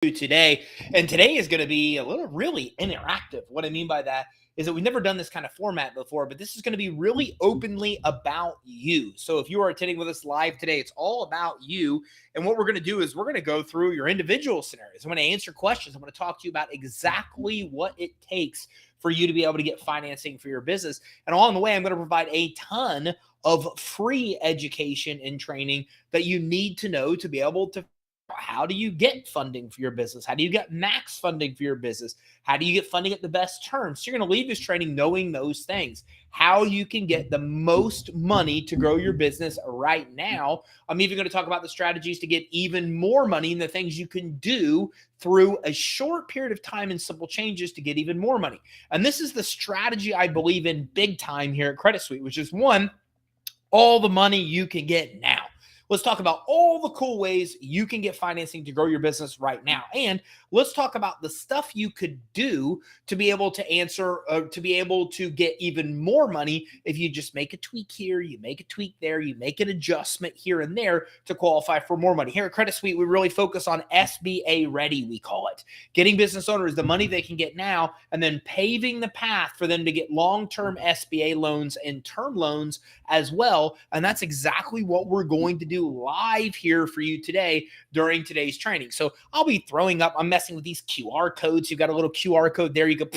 today. And today is going to be a little really interactive. What I mean by that is that we've never done this kind of format before, but this is going to be really openly about you. So if you are attending with us live today, it's all about you. And what we're going to do is we're going to go through your individual scenarios. I'm going to answer questions. I'm going to talk to you about exactly what it takes for you to be able to get financing for your business. And along the way, I'm going to provide a ton of free education and training that you need to know to be able to. How do you get funding for your business? How do you get max funding for your business? How do you get funding at the best terms? So you're going to leave this training knowing those things, how you can get the most money to grow your business right now. I'm even going to talk about the strategies to get even more money and the things you can do through a short period of time and simple changes to get even more money. And this is the strategy I believe in big time here at Credit Suite, which is one, all the money you can get now. Let's talk about all the cool ways you can get financing to grow your business right now. And let's talk about the stuff you could do to be able to to be able to get even more money if you just make a tweak here, you make a tweak there, you make an adjustment here and there to qualify for more money. Here at Credit Suite, we really focus on SBA ready, we call it. Getting business owners the money they can get now and then paving the path for them to get long-term SBA loans and term loans as well. And that's exactly what we're going to do live here for you today during today's training. So I'll be I'm messing with these QR codes. You've got a little QR code there. You can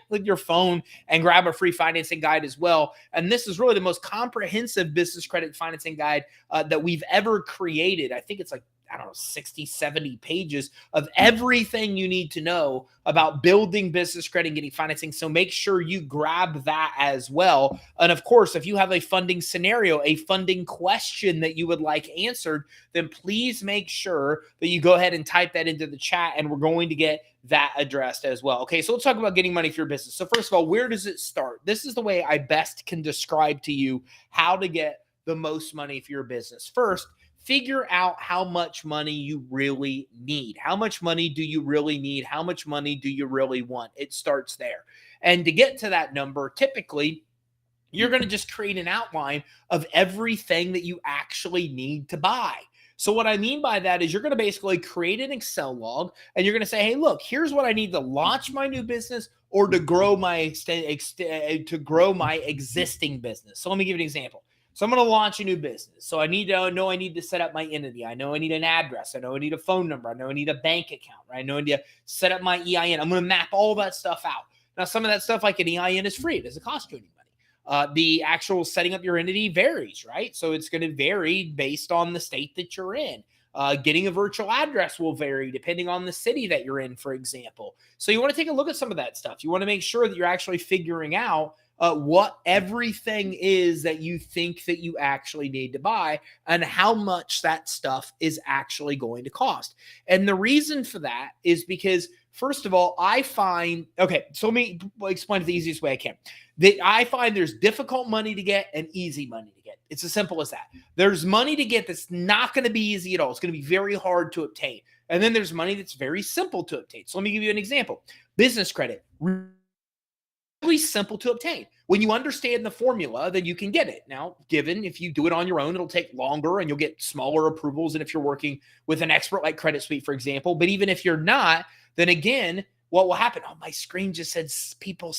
with your phone and grab a free financing guide as well. And this is really the most comprehensive business credit financing guide that we've ever created. I think it's like, I don't know, 60, 70 pages of everything you need to know about building business credit and getting financing. So make sure you grab that as well. And of course, if you have a funding scenario, a funding question that you would like answered, then please make sure that you go ahead and type that into the chat and we're going to get that addressed as well. Okay, so let's talk about getting money for your business. So first of all, where does it start? This is the way I best can describe to you how to get the most money for your business. First, figure out how much money you really need. How much money do you really need? How much money do you really want? It starts there. And to get to that number, typically, you're going to just create an outline of everything that you actually need to buy. So what I mean by that is you're going to basically create an Excel log and you're going to say, hey, look, here's what I need to launch my new business or to grow my existing business. So let me give you an example. So I'm going to launch a new business. So I need to set up my entity. I know I need an address. I know I need a phone number. I know I need a bank account, right? I know I need to set up my EIN. I'm going to map all that stuff out. Now, some of that stuff like an EIN is free. It doesn't cost you any money. The actual setting up your entity varies, right? So it's going to vary based on the state that you're in. Getting a virtual address will vary depending on the city that you're in, for example. So you want to take a look at some of that stuff. You want to make sure that you're actually figuring out what everything is that you think that you actually need to buy and how much that stuff is actually going to cost. And the reason for that is because, first of all, so let me explain it the easiest way I can. I find there's difficult money to get and easy money to get. It's as simple as that. There's money to get that's not going to be easy at all. It's going to be very hard to obtain. And then there's money that's very simple to obtain. So let me give you an example. Business credit. Really simple to obtain. When you understand the formula, then you can get it. Now, given if you do it on your own, it'll take longer and you'll get smaller approvals than if you're working with an expert like Credit Suite, for example. But even if you're not, then again, what will happen? Oh, my screen just said people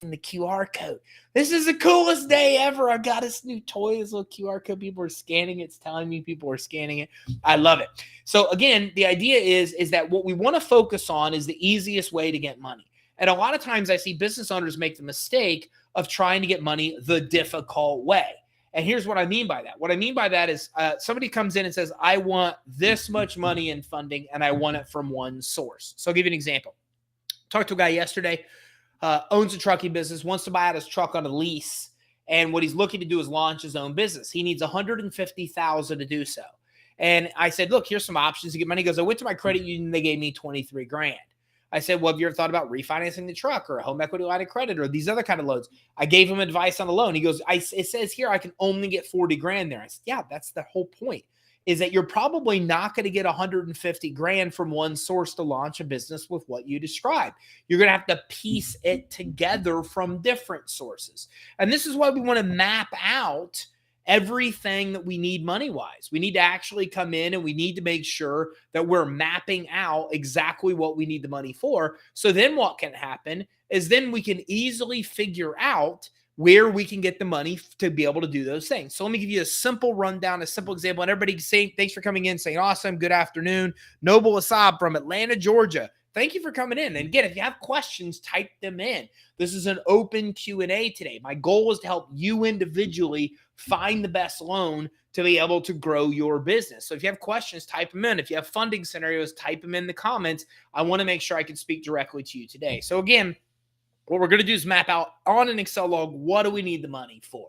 in the QR code. This is the coolest day ever. I got this new toy, this little QR code. People are scanning it. It's telling me people are scanning it. I love it. So again, the idea is that what we want to focus on is the easiest way to get money. And a lot of times I see business owners make the mistake of trying to get money the difficult way. And here's what I mean by that. What I mean by that is somebody comes in and says, I want this much money in funding and I want it from one source. So I'll give you an example. Talked to a guy yesterday, owns a trucking business, wants to buy out his truck on a lease. And what he's looking to do is launch his own business. He needs $150,000 to do so. And I said, look, here's some options to get money. He goes, I went to my credit union. They gave me 23 grand. I said, well, have you ever thought about refinancing the truck or a home equity line of credit or these other kind of loans? I gave him advice on the loan. He goes, it says here I can only get 40 grand there. I said, yeah, that's the whole point, is that you're probably not going to get 150 grand from one source to launch a business with what you described. You're going to have to piece it together from different sources. And this is why we want to map out everything that we need money-wise. We need to actually come in and we need to make sure that we're mapping out exactly what we need the money for. So then what can happen is then we can easily figure out where we can get the money to be able to do those things. So let me give you a simple rundown, a simple example. And everybody saying, thanks for coming in, saying awesome, good afternoon. Noble Asab from Atlanta, Georgia. Thank you for coming in. And again, if you have questions, type them in. This is an open Q&A today. My goal is to help you individually find the best loan to be able to grow your business. So if you have questions, type them in. If you have funding scenarios, type them in the comments. I want to make sure I can speak directly to you today. So again, what we're going to do is map out on an Excel log, what do we need the money for?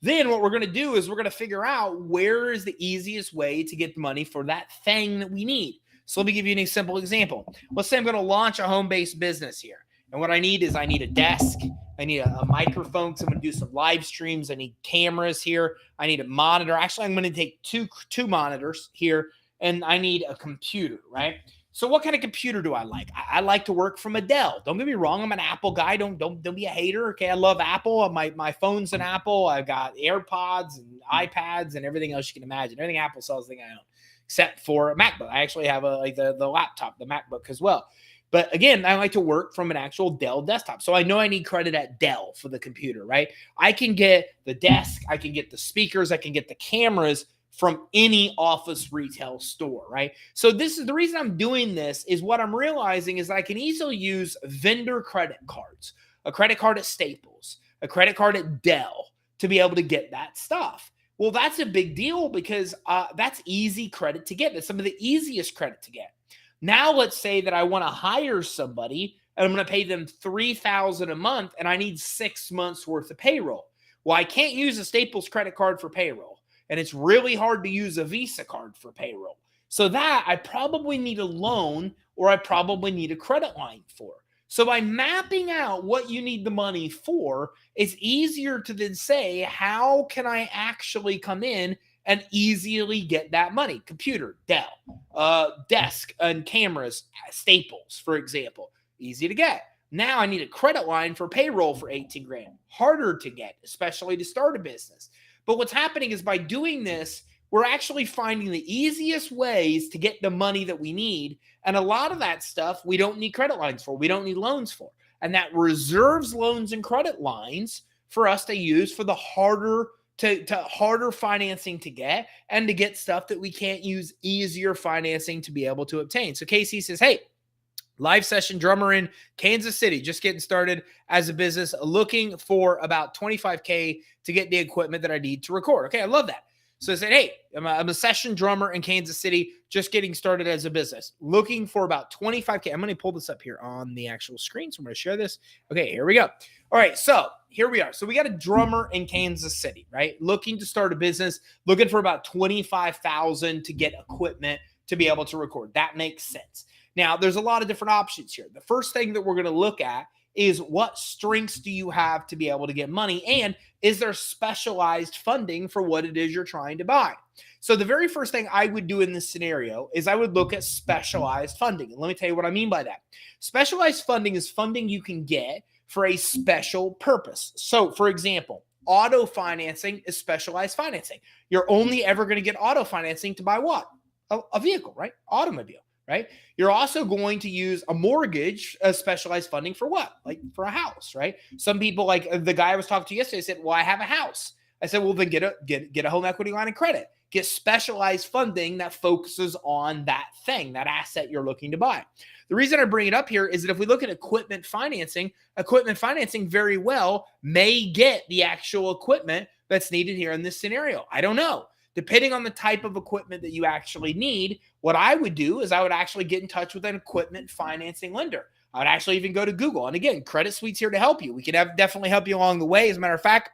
Then what we're going to do is we're going to figure out where is the easiest way to get the money for that thing that we need. So let me give you a simple example. Let's say I'm going to launch a home-based business here. And what I need is I need a desk. I need a microphone because I'm going to do some live streams. I need cameras here. I need a monitor. Actually, I'm going to take two monitors here. And I need a computer, right? So what kind of computer do I like? I like to work from a Dell. Don't get me wrong. I'm an Apple guy. Don't be a hater. Okay. I love Apple. My phone's an Apple. I've got AirPods and iPads and everything else you can imagine. Everything Apple sells, thing I own, except for a MacBook. I actually have the laptop, the MacBook as well. But again, I like to work from an actual Dell desktop. So I know I need credit at Dell for the computer, right? I can get the desk. I can get the speakers. I can get the cameras from any office retail store, right? So this is the reason I'm doing this is what I'm realizing is that I can easily use vendor credit cards, a credit card at Staples, a credit card at Dell to be able to get that stuff. Well, that's a big deal because that's easy credit to get. That's some of the easiest credit to get. Now, let's say that I want to hire somebody and I'm going to pay them $3,000 a month and I need 6 months worth of payroll. Well, I can't use a Staples credit card for payroll. And it's really hard to use a Visa card for payroll. So that I probably need a loan or I probably need a credit line for. So by mapping out what you need the money for, it's easier to then say, how can I actually come in and easily get that money? Computer, Dell, desk and cameras, Staples, for example, easy to get. Now I need a credit line for payroll for 18 grand. Harder to get, especially to start a business. But what's happening is by doing this, we're actually finding the easiest ways to get the money that we need. And a lot of that stuff we don't need credit lines for. We don't need loans for. And that reserves loans and credit lines for us to use for the harder financing to get and to get stuff that we can't use easier financing to be able to obtain. So Casey says, hey, live session drummer in Kansas City, just getting started as a business, looking for about $25K to get the equipment that I need to record. Okay, I love that. So I said, hey, I'm a session drummer in Kansas City, just getting started as a business, looking for about $25K. I'm going to pull this up here on the actual screen, so I'm going to share this. Okay, here we go. All right, so here we are. So we got a drummer in Kansas City, right? Looking to start a business, looking for about $25,000 to get equipment to be able to record. That makes sense. Now, there's a lot of different options here. The first thing that we're going to look at is what strengths do you have to be able to get money, and is there specialized funding for what it is you're trying to buy? So the very first thing I would do in this scenario is I would look at specialized funding. And let me tell you what I mean by that. Specialized funding is funding you can get for a special purpose. So, for example, auto financing is specialized financing. You're only ever going to get auto financing to buy what? A vehicle, right? Automobile. Right? You're also going to use a mortgage, specialized funding for what? Like for a house, right? Some people, like the guy I was talking to yesterday, said, well, I have a house. I said, well, then get a home equity line of credit. Get specialized funding that focuses on that thing, that asset you're looking to buy. The reason I bring it up here is that if we look at equipment financing very well may get the actual equipment that's needed here in this scenario. I don't know. Depending on the type of equipment that you actually need, what I would do is I would actually get in touch with an equipment financing lender. I would actually even go to Google. And again, Credit Suite's here to help you. We can definitely help you along the way. As a matter of fact,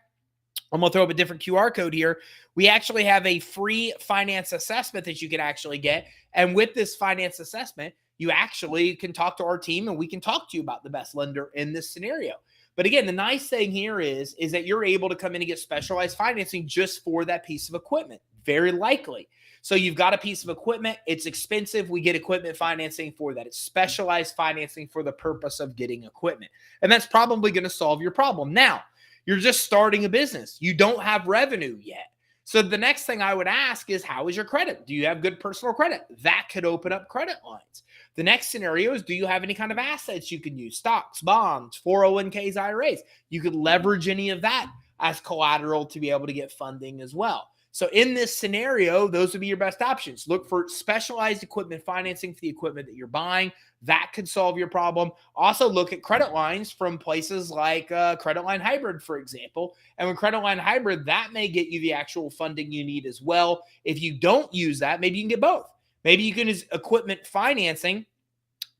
I'm going to throw up a different QR code here. We actually have a free finance assessment that you can actually get. And with this finance assessment, you actually can talk to our team and we can talk to you about the best lender in this scenario. But again, the nice thing here is that you're able to come in and get specialized financing just for that piece of equipment. Very likely. So you've got a piece of equipment. It's expensive. We get equipment financing for that. It's specialized financing for the purpose of getting equipment. And that's probably going to solve your problem. Now, you're just starting a business. You don't have revenue yet. So the next thing I would ask is, how is your credit? Do you have good personal credit? That could open up credit lines. The next scenario is, do you have any kind of assets you can use? Stocks, bonds, 401ks, IRAs. You could leverage any of that as collateral to be able to get funding as well. So in this scenario, those would be your best options. Look for specialized equipment financing for the equipment that you're buying. That could solve your problem. Also look at credit lines from places like Credit Line Hybrid, for example. And with Credit Line Hybrid, that may get you the actual funding you need as well. If you don't use that, maybe you can get both. Maybe you can use equipment financing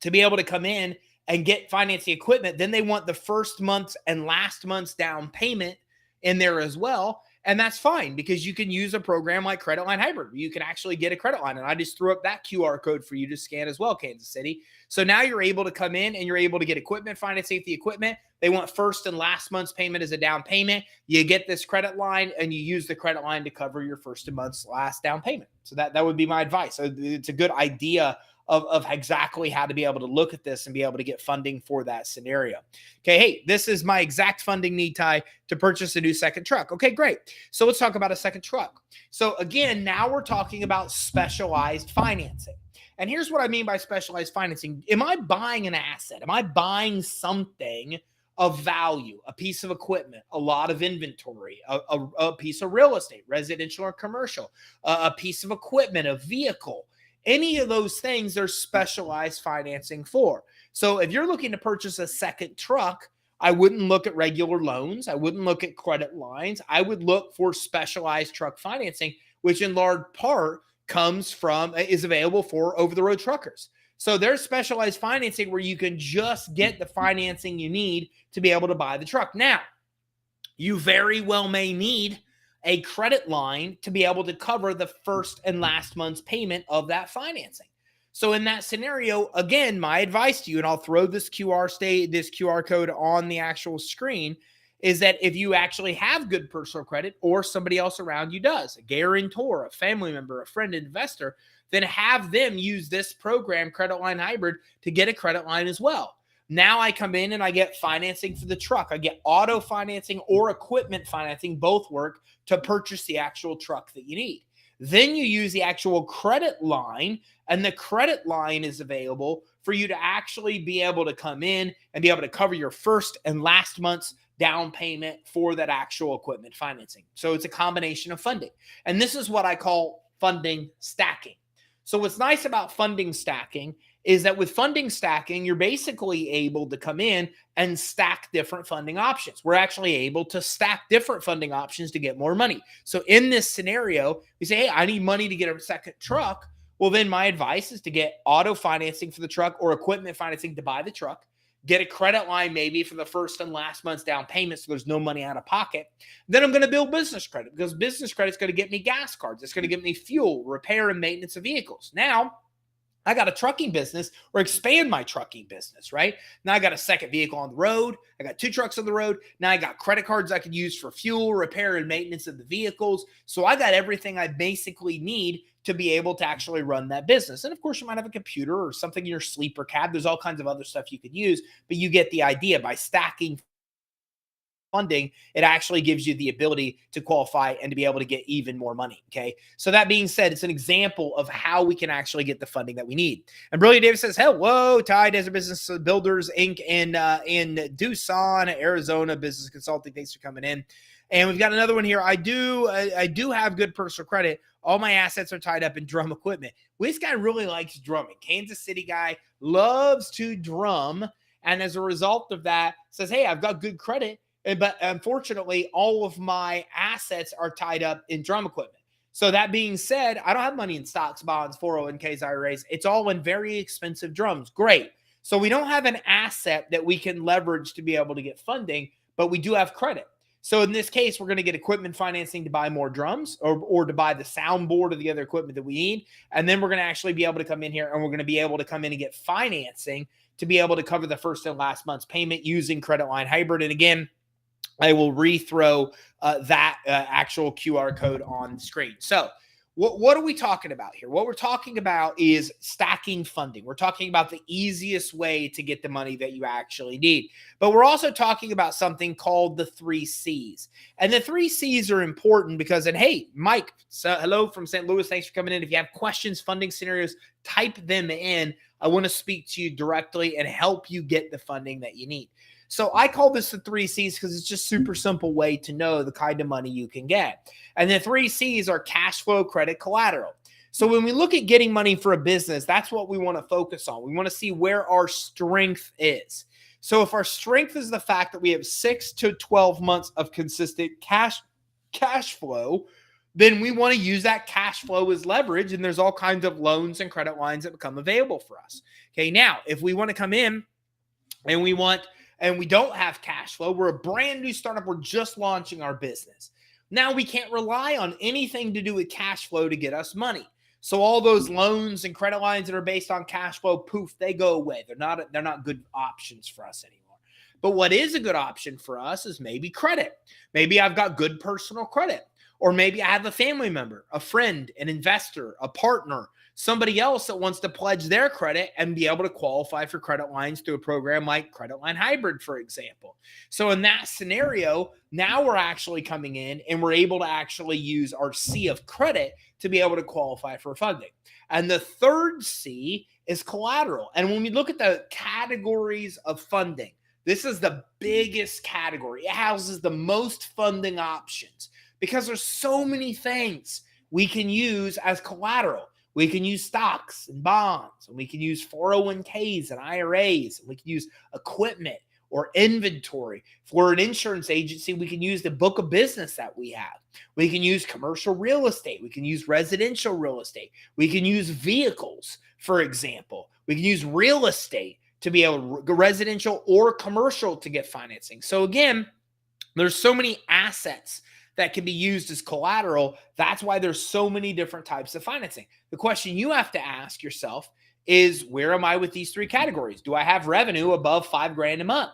to be able to come in and get financing equipment. Then they want the first month's and last month's down payment in there as well. And that's fine, because you can use a program like Credit Line Hybrid. You can actually get a credit line. And I just threw up that QR code for you to scan as well, Kansas City. So now you're able to come in and you're able to get equipment financing for the equipment. They want first and last month's payment as a down payment. You get this credit line and you use the credit line to cover your first and month's last down payment. So that would be my advice. So it's a good idea of exactly how to be able to look at this and be able to get funding for that scenario. Okay, hey, this is my exact funding need, Ty, to purchase a new second truck. Okay, great. So let's talk about a second truck. So again, now we're talking about specialized financing. And here's what I mean by specialized financing. Am I buying an asset? Am I buying something of value, a piece of equipment, a lot of inventory, a piece of real estate, residential or commercial, a piece of equipment, a vehicle? Any of those things, there's specialized financing for. So if you're looking to purchase a second truck, I wouldn't look at regular loans. I wouldn't look at credit lines. I would look for specialized truck financing, which in large part is available for over-the-road truckers. So there's specialized financing where you can just get the financing you need to be able to buy the truck. Now, you very well may need a credit line to be able to cover the first and last month's payment of that financing. So in that scenario, again, my advice to you, and I'll throw this QR code on the actual screen, is that if you actually have good personal credit or somebody else around you does, a guarantor, a family member, a friend, investor, then have them use this program, Credit Line Hybrid, to get a credit line as well. Now I come in and I get financing for the truck. I get auto financing or equipment financing, both work to purchase the actual truck that you need. Then you use the actual credit line, and the credit line is available for you to actually be able to come in and be able to cover your first and last month's down payment for that actual equipment financing. So it's a combination of funding. And this is what I call funding stacking. So what's nice about funding stacking is that with funding stacking, you're basically able to come in and stack different funding options. We're actually able to stack different funding options to get more money. So in this scenario, we say, hey, I need money to get a second truck. Well, then my advice is to get auto financing for the truck or equipment financing to buy the truck. Get a credit line maybe for the first and last month's down payment so there's no money out of pocket. Then I'm going to build business credit, because business credit is going to get me gas cards. It's going to get me fuel, repair, and maintenance of vehicles. Now, I got a trucking business, or expand my trucking business, right? Now I got a second vehicle on the road. I got 2 trucks on the road. Now I got credit cards I could use for fuel, repair, and maintenance of the vehicles. So I got everything I basically need to be able to actually run that business. And of course, you might have a computer or something in your sleeper cab. There's all kinds of other stuff you could use, but you get the idea. By stacking funding, it actually gives you the ability to qualify and to be able to get even more money. Okay. So that being said, it's an example of how we can actually get the funding that we need. And Brilliant Davis says, hello, Ty, Desert Business Builders Inc. in Tucson, Arizona, business consulting. Thanks for coming in. And we've got another one here. I do have good personal credit. All my assets are tied up in drum equipment. Well, this guy really likes drumming. Kansas City guy loves to drum. And as a result of that, says, hey, I've got good credit. But unfortunately, all of my assets are tied up in drum equipment. So that being said, I don't have money in stocks, bonds, 401ks, IRAs. It's all in very expensive drums. Great. So we don't have an asset that we can leverage to be able to get funding, but we do have credit. So in this case, we're going to get equipment financing to buy more drums or to buy the soundboard or the other equipment that we need. And then we're going to actually be able to come in here and we're going to be able to come in and get financing to be able to cover the first and last month's payment using Credit Line Hybrid. And again, I will rethrow that actual QR code on the screen. So What are we talking about here? What we're talking about is stacking funding. We're talking about the easiest way to get the money that you actually need. But we're also talking about something called the 3 C's. And the 3 C's are important because, and hey, Mike, so hello from St. Louis. Thanks for coming in. If you have questions, funding scenarios, type them in. I want to speak to you directly and help you get the funding that you need. So I call this the 3 C's because it's just super simple way to know the kind of money you can get. And the 3 C's are cash flow, credit, collateral. So when we look at getting money for a business, that's what we want to focus on. We want to see where our strength is. So if our strength is the fact that we have 6 to 12 months of consistent cash flow, then we want to use that cash flow as leverage. And there's all kinds of loans and credit lines that become available for us. Okay, now if we want to come in and we don't have cash flow, we're a brand new startup, we're just launching our business. Now we can't rely on anything to do with cash flow to get us money. So all those loans and credit lines that are based on cash flow, poof, they go away. They're not good options for us anymore. But what is a good option for us is maybe credit. Maybe I've got good personal credit. Or maybe I have a family member, a friend, an investor, a partner, somebody else that wants to pledge their credit and be able to qualify for credit lines through a program like Credit Line Hybrid, for example. So in that scenario, now we're actually coming in and we're able to actually use our C of credit to be able to qualify for funding. And the third C is collateral. And when we look at the categories of funding, this is the biggest category. It houses the most funding options because there's so many things we can use as collateral. We can use stocks and bonds, and we can use 401ks and IRAs, and we can use equipment or inventory. If we're an insurance agency, we can use the book of business that we have. We can use commercial real estate. We can use residential real estate. We can use vehicles, for example. We can use real estate to be able to residential or commercial to get financing. So again, there's so many assets that can be used as collateral. That's why there's so many different types of financing. The question you have to ask yourself is, where am I with these 3 categories? Do I have revenue above $5,000 a month?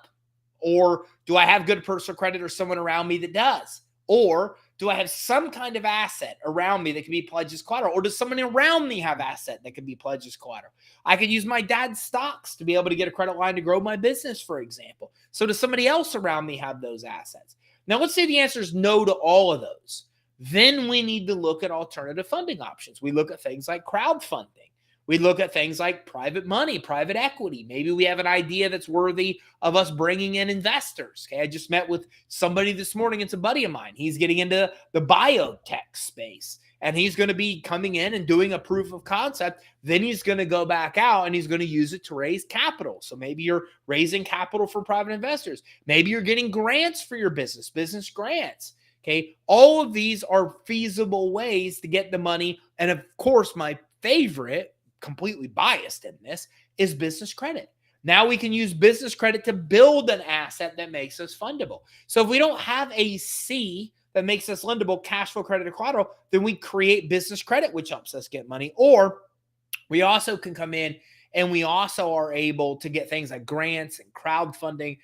Or do I have good personal credit or someone around me that does? Or do I have some kind of asset around me that can be pledged as collateral? Or does someone around me have asset that can be pledged as collateral? I could use my dad's stocks to be able to get a credit line to grow my business, for example. So does somebody else around me have those assets? Now, let's say the answer is no to all of those. Then we need to look at alternative funding options. We look at things like crowdfunding. We look at things like private money, private equity. Maybe we have an idea that's worthy of us bringing in investors. Okay, I just met with somebody this morning. It's a buddy of mine. He's getting into the biotech space, and he's going to be coming in and doing a proof of concept. Then he's going to go back out and he's going to use it to raise capital. So maybe you're raising capital for private investors. Maybe you're getting grants for your business grants. Okay, all of these are feasible ways to get the money. And of course, my favorite, completely biased in this, is business credit. Now we can use business credit to build an asset that makes us fundable. So if we don't have a C that makes us lendable, cash flow, credit, or collateral, then we create business credit, which helps us get money. Or we also can come in and we also are able to get things like grants and crowdfunding,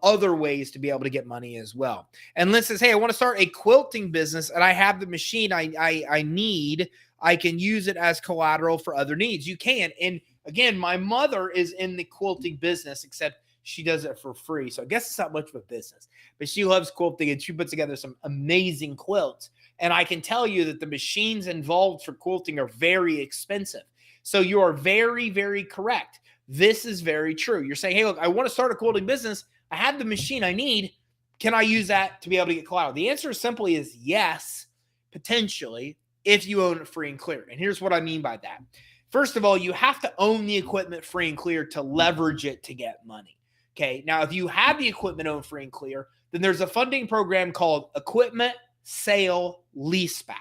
other ways to be able to get money as well. And Lynn says, hey, I want to start a quilting business and I have the machine I need. I can use it as collateral for other needs. You can. And again, my mother is in the quilting business, except she does it for free. So I guess it's not much of a business, but she loves quilting and she puts together some amazing quilts. And I can tell you that the machines involved for quilting are very expensive. So you are very, very correct. This is very true. You're saying, hey, look, I want to start a quilting business. I have the machine I need. Can I use that to be able to get collateral? The answer simply is yes, potentially, if you own it free and clear. And here's what I mean by that. First of all, you have to own the equipment free and clear to leverage it to get money. Okay. Now, if you have the equipment owned free and clear, then there's a funding program called Equipment Sale Leaseback.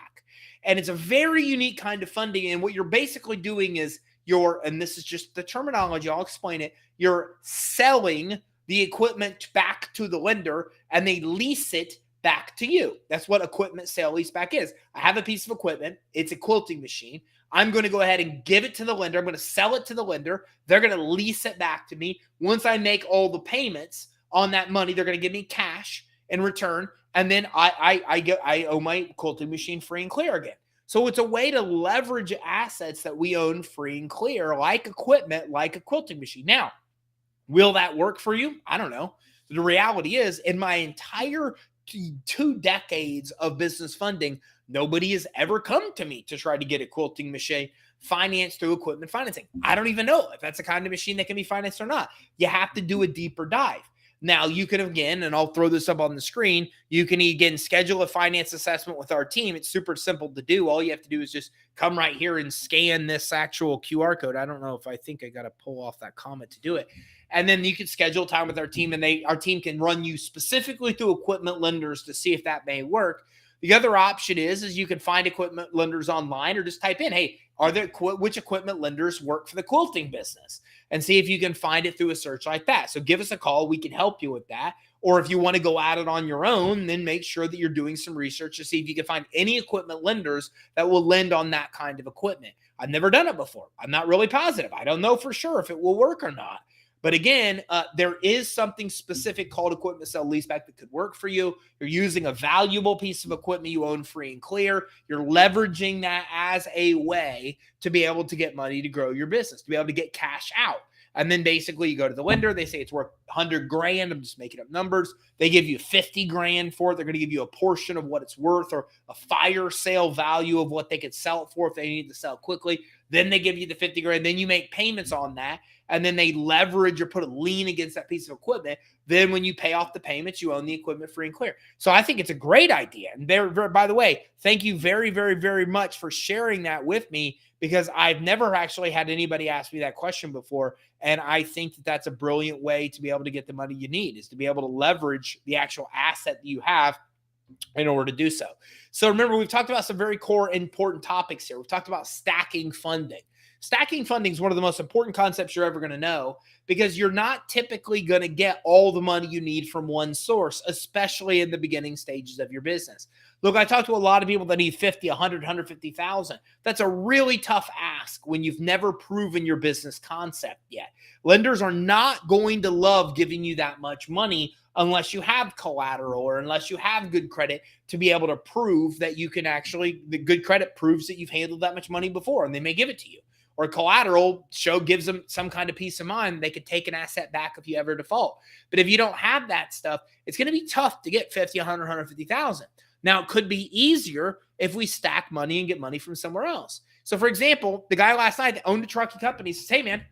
And it's a very unique kind of funding. And what you're basically doing is and this is just the terminology, I'll explain it. You're selling the equipment back to the lender and they lease it back to you. That's what equipment sale leaseback is. I have a piece of equipment. It's a quilting machine. I'm going to go ahead and give it to the lender. I'm going to sell it to the lender. They're going to lease it back to me. Once I make all the payments on that money, they're going to give me cash in return. And then I owe my quilting machine free and clear again. So it's a way to leverage assets that we own free and clear, like equipment, like a quilting machine. Now, will that work for you? I don't know. The reality is, in my entire 2 decades of business funding, nobody has ever come to me to try to get a quilting machine financed through equipment financing. I don't even know if that's a kind of machine that can be financed or not. You have to do a deeper dive. Now, you can, again, and I'll throw this up on the screen, you can again schedule a finance assessment with our team. It's super simple to do. All you have to do is just come right here and scan this actual QR code. I don't know if I think I got to pull off that comment to do it. And then you can schedule time with our team, and our team can run you specifically through equipment lenders to see if that may work. The other option is you can find equipment lenders online, or just type in, hey, which equipment lenders work for the quilting business, and see if you can find it through a search like that. So give us a call. We can help you with that. Or if you want to go at it on your own, then make sure that you're doing some research to see if you can find any equipment lenders that will lend on that kind of equipment. I've never done it before. I'm not really positive. I don't know for sure if it will work or not. But again, there is something specific called equipment sale leaseback that could work for you. You're using a valuable piece of equipment you own free and clear. You're leveraging that as a way to be able to get money to grow your business, to be able to get cash out. And then basically you go to the lender. They say it's worth 100 grand. I'm just making up numbers. They give you 50 grand for it. They're going to give you a portion of what it's worth, or a fire sale value of what they could sell it for if they need to sell quickly. Then they give you the 50 grand. Then you make payments on that. And then they leverage or put a lien against that piece of equipment. Then when you pay off the payments, you own the equipment free and clear. So I think it's a great idea. And by the way, thank you very, very, very much for sharing that with me, because I've never actually had anybody ask me that question before. And I think that that's a brilliant way to be able to get the money you need, is to be able to leverage the actual asset that you have in order to do so. So remember, we've talked about some very core important topics here. We've talked about stacking funding. Stacking funding is one of the most important concepts you're ever going to know, because you're not typically going to get all the money you need from one source, especially in the beginning stages of your business. Look, I talk to a lot of people that need 50, 100, 150,000. That's a really tough ask when you've never proven your business concept yet. Lenders are not going to love giving you that much money unless you have collateral, or unless you have good credit to be able to prove that you can actually, the good credit proves that you've handled that much money before, and they may give it to you. Or collateral gives them some kind of peace of mind. They could take an asset back if you ever default. But if you don't have that stuff, it's going to be tough to get 50, 100, 150,000. Now, it could be easier if we stack money and get money from somewhere else. So, for example, the guy last night that owned a trucking company says, hey, man,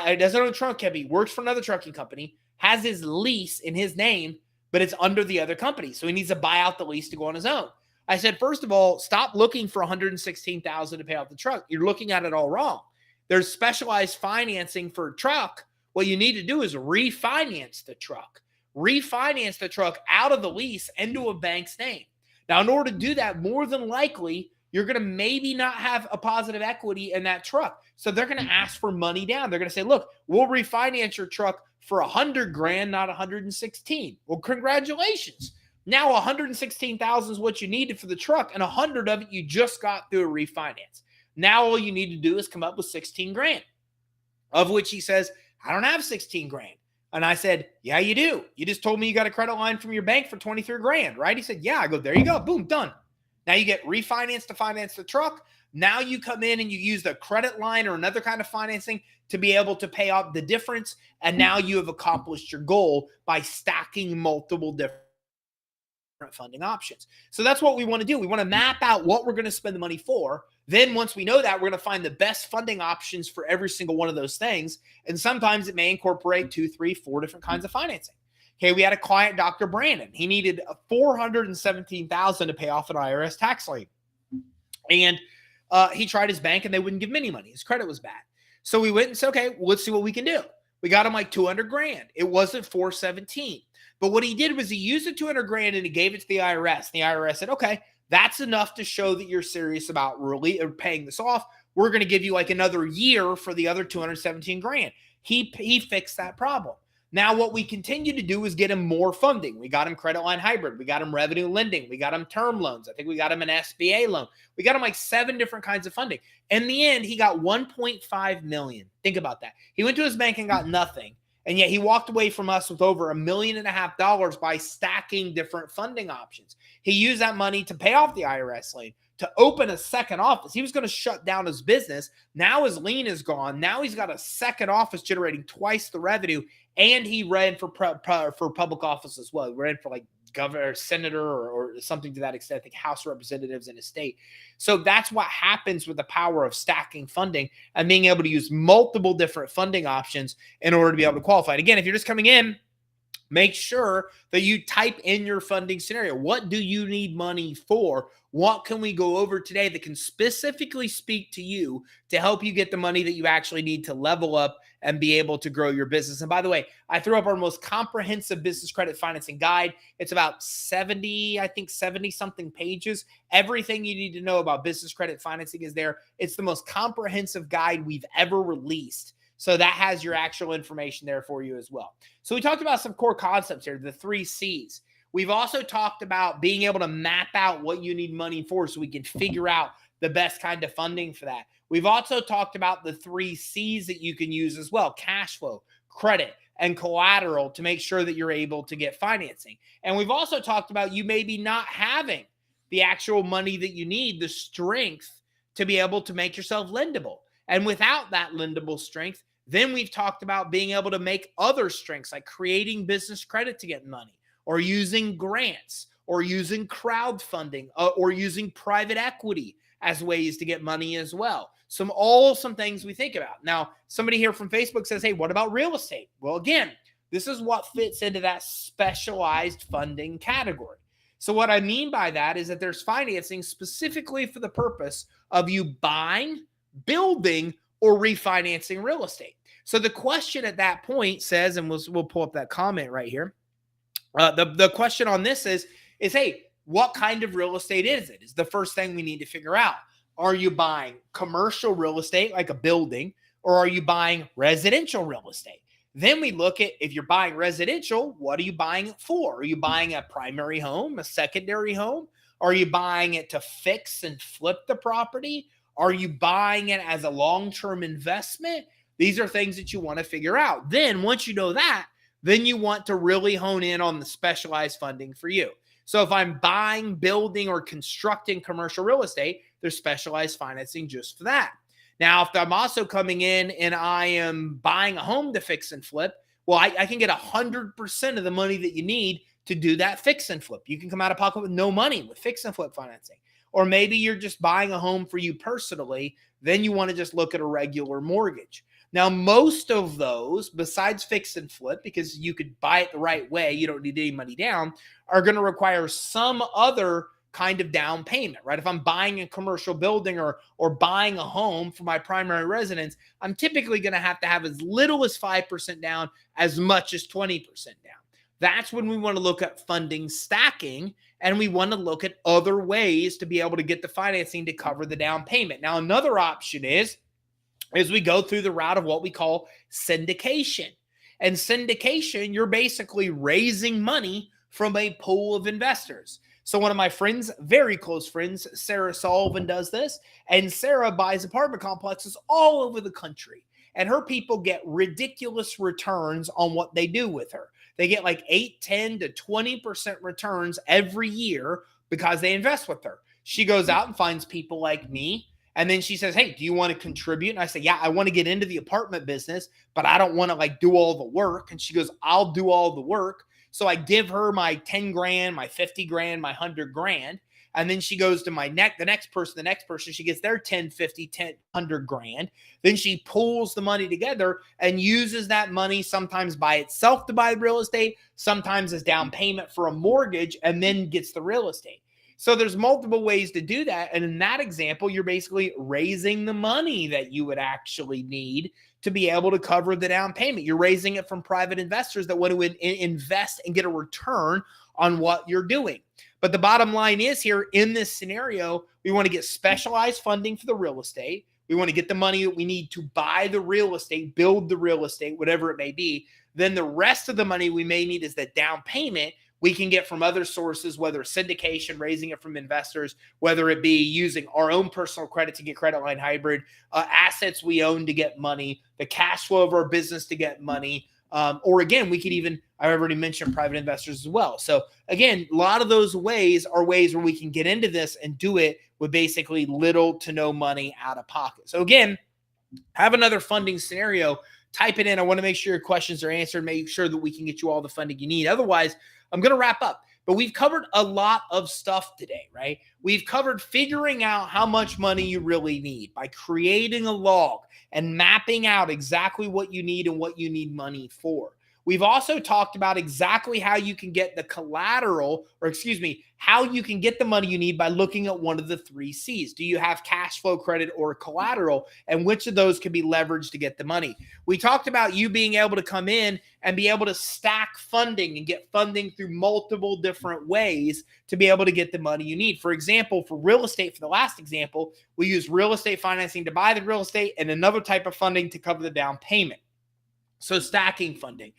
he doesn't own a truck company, works for another trucking company, has his lease in his name, but it's under the other company. So he needs to buy out the lease to go on his own. I said, first of all, stop looking for $116,000 to pay off the truck. You're looking at it all wrong. There's specialized financing for a truck. What you need to do is refinance the truck. Refinance the truck out of the lease into a bank's name. Now, in order to do that, more than likely, you're going to maybe not have a positive equity in that truck. So they're going to ask for money down. They're going to say, look, we'll refinance your truck for 100 grand, not 116. Well, congratulations. Now 116,000 is what you needed for the truck, and 100 of it you just got through a refinance. Now all you need to do is come up with 16 grand, of which he says, I don't have 16 grand. And I said, yeah, you do. You just told me you got a credit line from your bank for 23 grand, right? He said, yeah. I go, there you go. Boom, done. Now you get refinanced to finance the truck. Now you come in and you use the credit line or another kind of financing to be able to pay off the difference. And now you have accomplished your goal by stacking multiple different funding options. So that's what we want to do. We want to map out what we're going to spend the money for. Then once we know that, we're going to find the best funding options for every single one of those things. And sometimes it may incorporate 2, 3, 4 different kinds of financing. Okay, we had a client, Dr. Brandon. He needed $417,000 to pay off an IRS tax lien. And he tried his bank and they wouldn't give him any money. His credit was bad. So we went and said, okay, well, let's see what we can do. We got him like 200 grand. It wasn't 417. But what he did was he used the 200 grand and he gave it to the IRS. The IRS said, okay, that's enough to show that you're serious about really paying this off. We're going to give you like another year for the other 217 grand. He fixed that problem. Now what we continue to do is get him more funding. We got him credit line hybrid. We got him revenue lending. We got him term loans. I think we got him an SBA loan. We got him like 7 different kinds of funding. In the end, he got $1.5 million. Think about that. He went to his bank and got nothing. And yet he walked away from us with over $1.5 million by stacking different funding options. He used that money to pay off the IRS lien, to open a second office. He was going to shut down his business. Now his lien is gone. Now he's got a second office generating twice the revenue. And he ran for public office as well. He ran for like governor, senator, or something to that extent, I think House of Representatives in his state. So that's what happens with the power of stacking funding and being able to use multiple different funding options in order to be able to qualify. And again, if you're just coming in, make sure that you type in your funding scenario. What do you need money for? What can we go over today that can specifically speak to you to help you get the money that you actually need to level up and be able to grow your business? And by the way, I threw up our most comprehensive business credit financing guide. It's about 70 something pages. Everything you need to know about business credit financing is there. It's the most comprehensive guide we've ever released. So that has your actual information there for you as well. So we talked about some core concepts here, the 3 C's. We've also talked about being able to map out what you need money for so we can figure out the best kind of funding for that. We've also talked about the 3 C's that you can use as well: cash flow, credit, and collateral, to make sure that you're able to get financing. And we've also talked about you maybe not having the actual money that you need, the strength to be able to make yourself lendable. And without that lendable strength, then we've talked about being able to make other strengths like creating business credit to get money, or using grants, or using crowdfunding, or using private equity as ways to get money as well. Some things we think about. Now, somebody here from Facebook says, hey, what about real estate? Well, again, this is what fits into that specialized funding category. So what I mean by that is that there's financing specifically for the purpose of you buying, building, or refinancing real estate. So the question at that point says, and we'll pull up that comment right here. The question on this is, hey, what kind of real estate is it? Is the first thing we need to figure out. Are you buying commercial real estate like a building, or are you buying residential real estate? Then we look at, if you're buying residential, what are you buying it for? Are you buying a primary home, a secondary home? Are you buying it to fix and flip the property? Are you buying it as a long-term investment? These are things that you want to figure out. Then once you know that, then you want to really hone in on the specialized funding for you. So if I'm buying, building, or constructing commercial real estate, there's specialized financing just for that. Now, if I'm also coming in and I am buying a home to fix and flip, well, I can get 100% of the money that you need to do that fix and flip. You can come out of pocket with no money with fix and flip financing. Or maybe you're just buying a home for you personally, then you want to just look at a regular mortgage. Now, most of those, besides fix and flip, because you could buy it the right way, you don't need any money down, are going to require some other kind of down payment, right? If I'm buying a commercial building or buying a home for my primary residence, I'm typically going to have as little as 5% down, as much as 20% down. That's when we want to look at funding stacking, and we want to look at other ways to be able to get the financing to cover the down payment. Now, another option is we go through the route of what we call syndication. And syndication, you're basically raising money from a pool of investors. So one of my friends, very close friends, Sarah Sullivan, does this. And Sarah buys apartment complexes all over the country. And her people get ridiculous returns on what they do with her. They get like 8, 10 to 20% returns every year because they invest with her. She goes out and finds people like me. And then she says, hey, do you want to contribute? And I say, yeah, I want to get into the apartment business, but I don't want to like do all the work. And she goes, I'll do all the work. So I give her my 10 grand, my 50 grand, my 100 grand. And then she goes to the next person, she gets their 10, 50, 10, 100 grand. Then she pulls the money together and uses that money sometimes by itself to buy real estate, sometimes as down payment for a mortgage, and then gets the real estate. So there's multiple ways to do that. And in that example, you're basically raising the money that you would actually need to be able to cover the down payment. You're raising it from private investors that want to invest and get a return on what you're doing. But the bottom line is here in this scenario, we want to get specialized funding for the real estate. We want to get the money that we need to buy the real estate, build the real estate, whatever it may be. Then the rest of the money we may need is that down payment we can get from other sources, whether syndication, raising it from investors, whether it be using our own personal credit to get credit line hybrid, assets we own to get money, the cash flow of our business to get money, Or again, we could even, I already mentioned private investors as well. So again, a lot of those ways are ways where we can get into this and do it with basically little to no money out of pocket. So again, have another funding scenario, type it in. I want to make sure your questions are answered, make sure that we can get you all the funding you need. Otherwise, I'm going to wrap up. But we've covered a lot of stuff today, right? We've covered figuring out how much money you really need by creating a log and mapping out exactly what you need and what you need money for. We've also talked about exactly how you can get the collateral, or excuse me, how you can get the money you need by looking at one of the 3 C's. Do you have cash flow, credit, or collateral? And which of those can be leveraged to get the money? We talked about you being able to come in and be able to stack funding and get funding through multiple different ways to be able to get the money you need. For example, for real estate, for the last example, we use real estate financing to buy the real estate and another type of funding to cover the down payment. So stacking funding.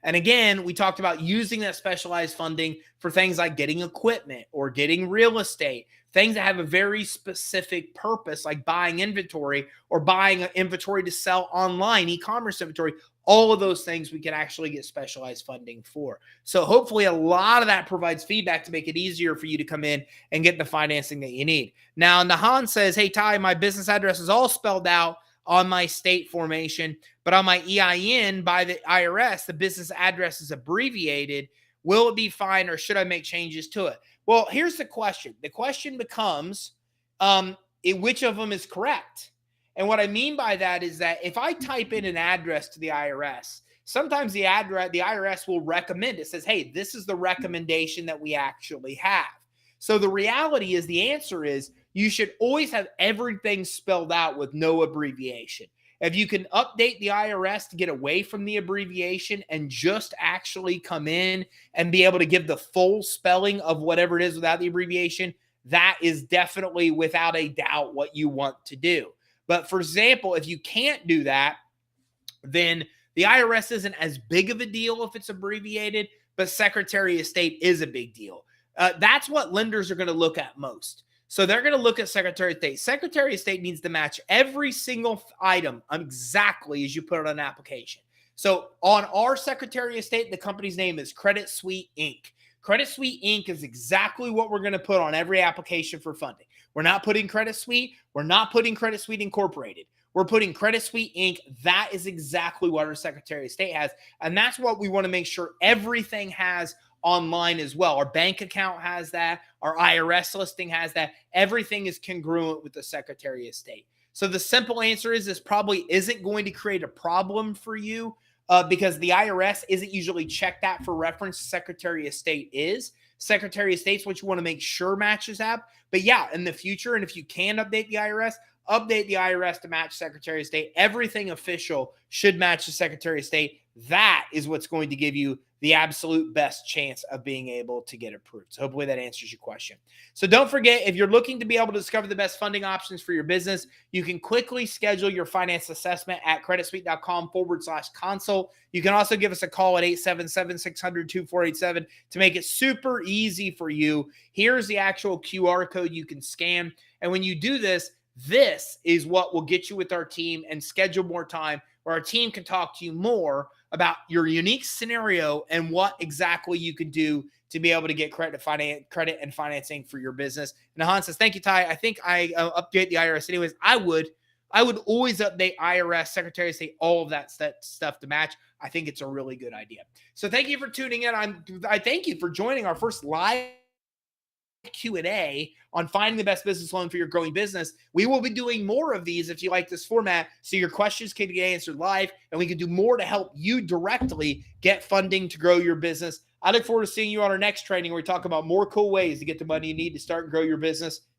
And again, we talked about using that specialized funding for things like getting equipment or getting real estate, things that have a very specific purpose, like buying inventory or buying inventory to sell online, e-commerce inventory. All of those things we can actually get specialized funding for. So hopefully a lot of that provides feedback to make it easier for you to come in and get the financing that you need. Now, Nahan says, hey, Ty, my business address is all spelled out on my state formation, but on my EIN by the IRS, the business address is abbreviated. Will it be fine, or should I make changes to it? Well, here's the question. The question becomes, which of them is correct? And what I mean by that is that if I type in an address to the IRS, sometimes the IRS will recommend, it says, hey, this is the recommendation that we actually have. So the reality is, the answer is, you should always have everything spelled out with no abbreviation. If you can update the IRS to get away from the abbreviation and just actually come in and be able to give the full spelling of whatever it is without the abbreviation, that is definitely without a doubt what you want to do. But for example, if you can't do that, then the IRS isn't as big of a deal if it's abbreviated, but Secretary of State is a big deal. That's what lenders are going to look at most. So they're going to look at Secretary of State. Secretary of State needs to match every single item exactly as you put it on an application. So on our Secretary of State, the company's name is Credit Suite Inc. Credit Suite Inc. is exactly what we're going to put on every application for funding. We're not putting Credit Suite. We're not putting Credit Suite Incorporated. We're putting Credit Suite Inc. That is exactly what our Secretary of State has. And that's what we want to make sure everything has online as well. Our bank account has that. Our IRS listing has that. Everything is congruent with the Secretary of State. So the simple answer is, this probably isn't going to create a problem for you because the IRS isn't usually checked out for reference. Secretary of State is. Secretary of State's what you want to make sure matches up. But yeah, in the future, and if you can update the IRS to match Secretary of State. Everything official should match the Secretary of State. That is what's going to give you the absolute best chance of being able to get approved. So hopefully that answers your question. So don't forget, if you're looking to be able to discover the best funding options for your business, you can quickly schedule your finance assessment at creditsuite.com/consult. You can also give us a call at 877-600-2487 to make it super easy for you. Here's the actual QR code you can scan. And when you do this, this is what will get you with our team and schedule more time where our team can talk to you more about your unique scenario and what exactly you can do to be able to get credit and financing for your business. And Nahan says, thank you, Ty. I think I update the IRS anyways. I would always update IRS, Secretary of State, all of that stuff to match. I think it's a really good idea. So thank you for tuning in. I thank you for joining our first live Q&A on finding the best business loan for your growing business. We will be doing more of these if you like this format, so your questions can get answered live and we can do more to help you directly get funding to grow your business. I look forward to seeing you on our next training where we talk about more cool ways to get the money you need to start and grow your business.